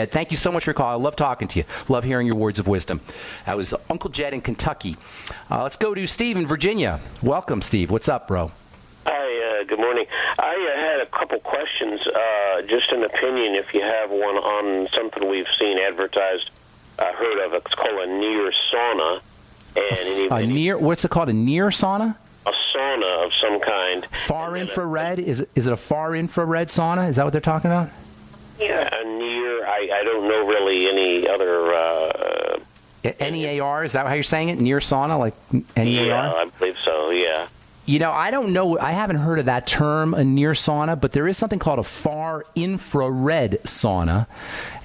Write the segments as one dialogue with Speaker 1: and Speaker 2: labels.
Speaker 1: Thank you so much for your call. I love talking to you. Love hearing your words of wisdom. That was Uncle Jed in Kentucky. Let's go to Steve in Virginia. Welcome, Steve. What's up, bro?
Speaker 2: Hi, good morning. I had a couple questions, just an opinion if you have one on something we've seen advertised, heard of. It's called a near sauna. And
Speaker 1: what's it called? A near sauna?
Speaker 2: A sauna of some kind.
Speaker 1: Far infrared? Is it a far infrared sauna? Is that what they're talking about?
Speaker 2: Yeah, a near. I don't know really any other.
Speaker 1: NEAR, is that how you're saying it? Near sauna, like NEAR?
Speaker 2: Yeah, I believe so. Yeah.
Speaker 1: I don't know. I haven't heard of that term, a near sauna, but there is something called a far infrared sauna,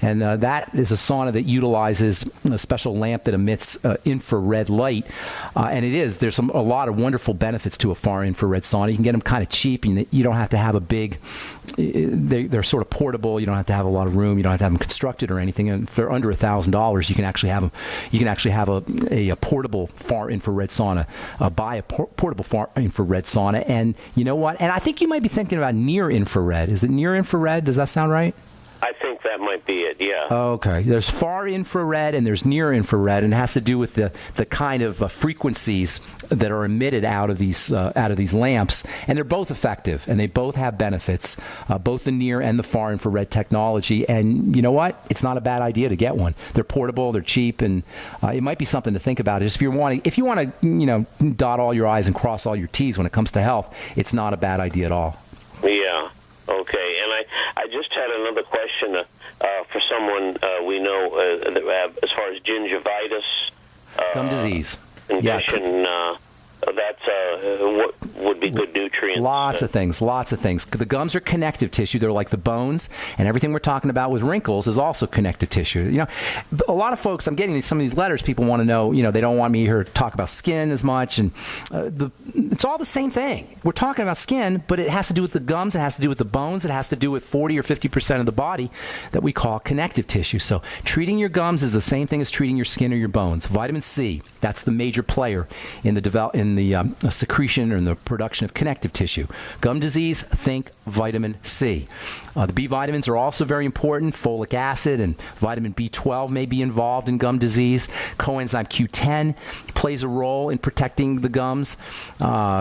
Speaker 1: and that is a sauna that utilizes a special lamp that emits infrared light, and there's a lot of wonderful benefits to a far infrared sauna. You can get them kind of cheap, and you don't have to have a big. They're sort of portable. You don't have to have a lot of room. You don't have to have them constructed or anything. And if they're under $1,000, you can actually have them. You can actually have a portable far infrared sauna. Buy a portable far infrared sauna, and you know what? And I think you might be thinking about near infrared. Is it near infrared? Does that sound right?
Speaker 2: I think that might be it, yeah.
Speaker 1: Okay. There's far infrared and there's near infrared, and it has to do with the kind of frequencies that are emitted out of these lamps, and they're both effective, and they both have benefits, both the near and the far infrared technology. And you know what? It's not a bad idea to get one. They're portable, they're cheap, and it might be something to think about. If you want to, dot all your I's and cross all your T's when it comes to health, it's not a bad idea at all.
Speaker 2: Yeah. Okay, and I just had another question for someone we know as far as gingivitis.
Speaker 1: Gum disease.
Speaker 2: Condition, yeah. That's what would be good nutrients.
Speaker 1: Lots of things. The gums are connective tissue. They're like the bones, and everything we're talking about with wrinkles is also connective tissue. A lot of folks, I'm getting some of these letters, people want to know, they don't want me here to talk about skin as much, and it's all the same thing. We're talking about skin, but it has to do with the gums, it has to do with the bones, it has to do with 40 or 50% of the body that we call connective tissue. So treating your gums is the same thing as treating your skin or your bones. Vitamin C, that's the major player in the secretion or in the production of connective tissue. Gum disease, think vitamin C. The B vitamins are also very important. Folic acid and vitamin B12 may be involved in gum disease. Coenzyme Q10 plays a role in protecting the gums,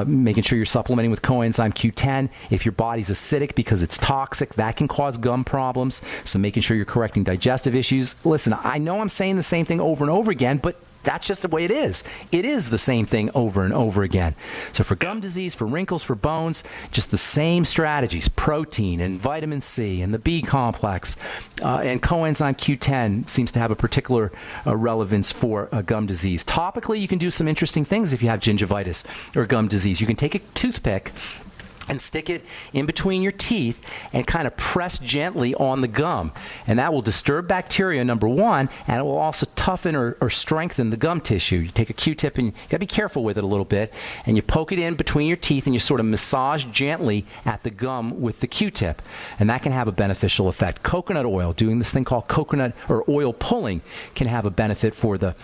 Speaker 1: making sure you're supplementing with coenzyme Q10. If your body's acidic because it's toxic, that can cause gum problems. So making sure you're correcting digestive issues. Listen, I know I'm saying the same thing over and over again, but that's just the way it is. It is the same thing over and over again. So for gum disease, for wrinkles, for bones, just the same strategies, protein and vitamin C and the B complex and coenzyme Q10 seems to have a particular relevance for gum disease. Topically, you can do some interesting things if you have gingivitis or gum disease. You can take a toothpick and stick it in between your teeth and kind of press gently on the gum. And that will disturb bacteria, number one, and it will also toughen or strengthen the gum tissue. You take a Q-tip and you got to be careful with it a little bit, and you poke it in between your teeth and you sort of massage gently at the gum with the Q-tip, and that can have a beneficial effect. Coconut oil, doing this thing called coconut or oil pulling, can have a benefit for the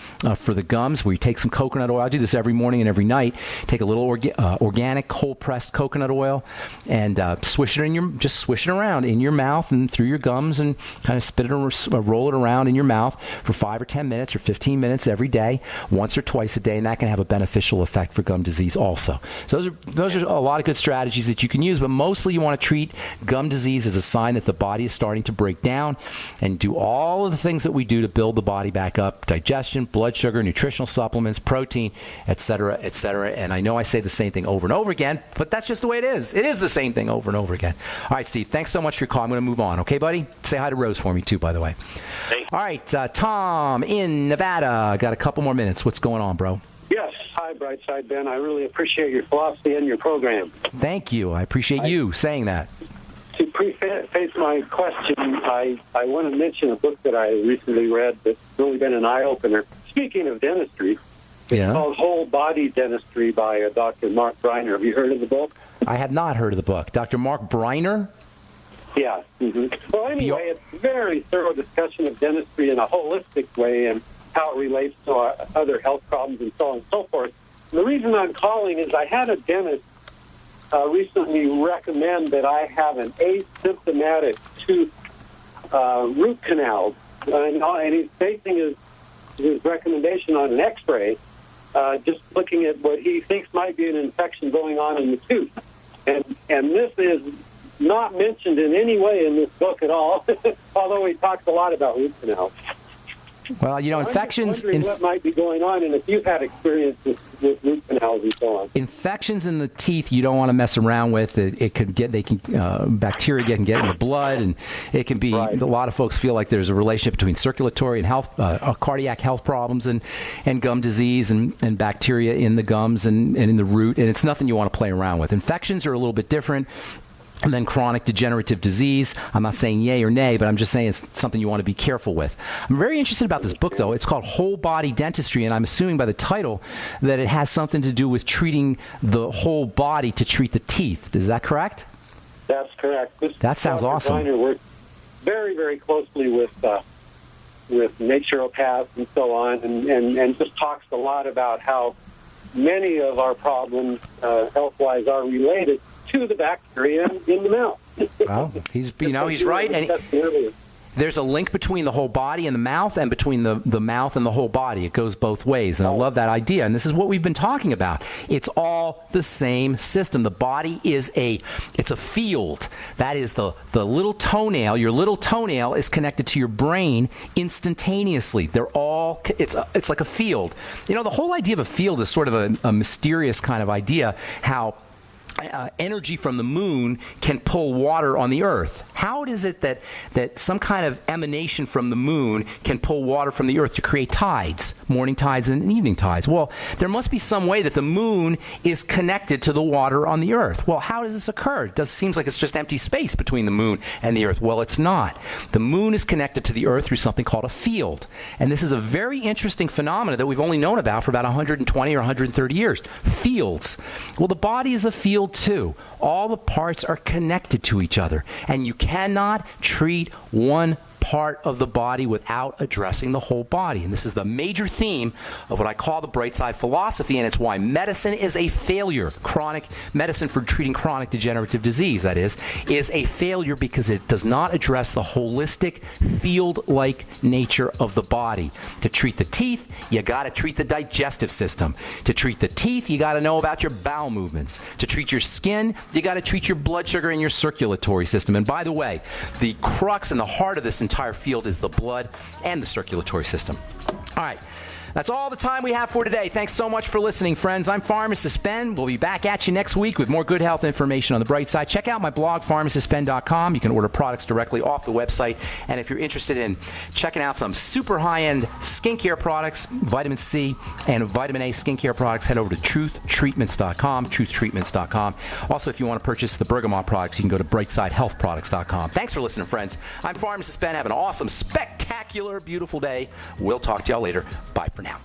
Speaker 1: gums, where you take some coconut oil. I do this every morning and every night. Take a little organic cold-pressed coconut oil and swish it around in your mouth and through your gums, and kind of spit it or roll it around in your mouth for 5 or 10 minutes or 15 minutes every day, once or twice a day, and that can have a beneficial effect for gum disease also. So those are a lot of good strategies that you can use, but mostly you want to treat gum disease as a sign that the body is starting to break down, and do all of the things that we do to build the body back up: digestion, blood sugar, nutritional supplements, protein, etc., etc. And I know I say the same thing over and over again, but that's just the way it is. It is the same thing over and over again. All right, Steve, thanks so much for your call. I'm going to move on. Okay, buddy? Say hi to Rose for me, too, by the way.
Speaker 2: Thanks.
Speaker 1: All right, Tom in Nevada. Got a couple more minutes. What's going on, bro?
Speaker 3: Yes. Hi, Brightside Ben. I really appreciate your philosophy and your program.
Speaker 1: Thank you. I appreciate you saying that.
Speaker 3: To preface my question, I want to mention a book that I recently read that's really been an eye-opener. Speaking of dentistry, it's called Whole Body Dentistry by Dr. Mark Briner. Have you heard of the book?
Speaker 1: I have not heard of the book. Dr. Mark Briner?
Speaker 3: Yeah. Mm-hmm. Well, anyway, it's a very thorough discussion of dentistry in a holistic way and how it relates to other health problems and so on and so forth. And the reason I'm calling is I had a dentist recently recommend that I have an asymptomatic tooth root canals, and he's basing his recommendation on an X-ray, just looking at what he thinks might be an infection going on in the tooth. And this is not mentioned in any way in this book at all, although he talks a lot about root canals.
Speaker 1: Well, infections.
Speaker 3: I'm what might be going on, and if you've had experience with root canals and so on.
Speaker 1: Infections in the teeth, you don't want to mess around with. Bacteria can get in the blood, and it can be. Right. A lot of folks feel like there's a relationship between circulatory and health, cardiac health problems, and gum disease, and bacteria in the gums and in the root, and it's nothing you want to play around with. Infections are a little bit different. And then chronic degenerative disease. I'm not saying yay or nay, but I'm just saying it's something you want to be careful with. I'm very interested about this book, though. It's called Whole Body Dentistry, and I'm assuming by the title that it has something to do with treating the whole body to treat the teeth. Is that correct?
Speaker 3: That's correct.
Speaker 1: That sounds awesome.
Speaker 3: Designer works very, very closely with naturopaths and so on, and just talks a lot about how many of our problems, health-wise, are related to the bacteria in the mouth.
Speaker 1: Well, he's right, and there's a link between the whole body and the mouth, and between the mouth and the whole body. It goes both ways, and I love that idea. And this is what we've been talking about. It's all the same system. The body is a field. That is the little toenail. Your little toenail is connected to your brain instantaneously. It's like a field. The whole idea of a field is sort of a mysterious kind of idea. How energy from the moon can pull water on the earth. How is it that some kind of emanation from the moon can pull water from the earth to create tides, morning tides and evening tides? Well, there must be some way that the moon is connected to the water on the earth. Well, how does this occur? It seems like it's just empty space between the moon and the earth. Well, it's not. The moon is connected to the earth through something called a field. And this is a very interesting phenomenon that we've only known about for about 120 or 130 years. Fields. Well, the body is a field too. All the parts are connected to each other, and you cannot treat one part of the body without addressing the whole body. And this is the major theme of what I call the bright side philosophy, and it's why medicine is a failure. Chronic medicine for treating chronic degenerative disease, that is a failure because it does not address the holistic field-like nature of the body. To treat the teeth, you got to treat the digestive system. To treat the teeth, you got to know about your bowel movements. To treat your skin, you got to treat your blood sugar and your circulatory system. And by the way, the crux and the heart of this entire field is the blood and the circulatory system. All right. That's all the time we have for today. Thanks so much for listening, friends. I'm Pharmacist Ben. We'll be back at you next week with more good health information on the bright side. Check out my blog, pharmacistben.com. You can order products directly off the website. And if you're interested in checking out some super high-end skincare products, vitamin C and vitamin A skincare products, head over to truthtreatments.com, truthtreatments.com. Also, if you want to purchase the Bergamot products, you can go to brightside.healthproducts.com. Thanks for listening, friends. I'm Pharmacist Ben. Have an awesome, spectacular, beautiful day. We'll talk to y'all later. Bye for now.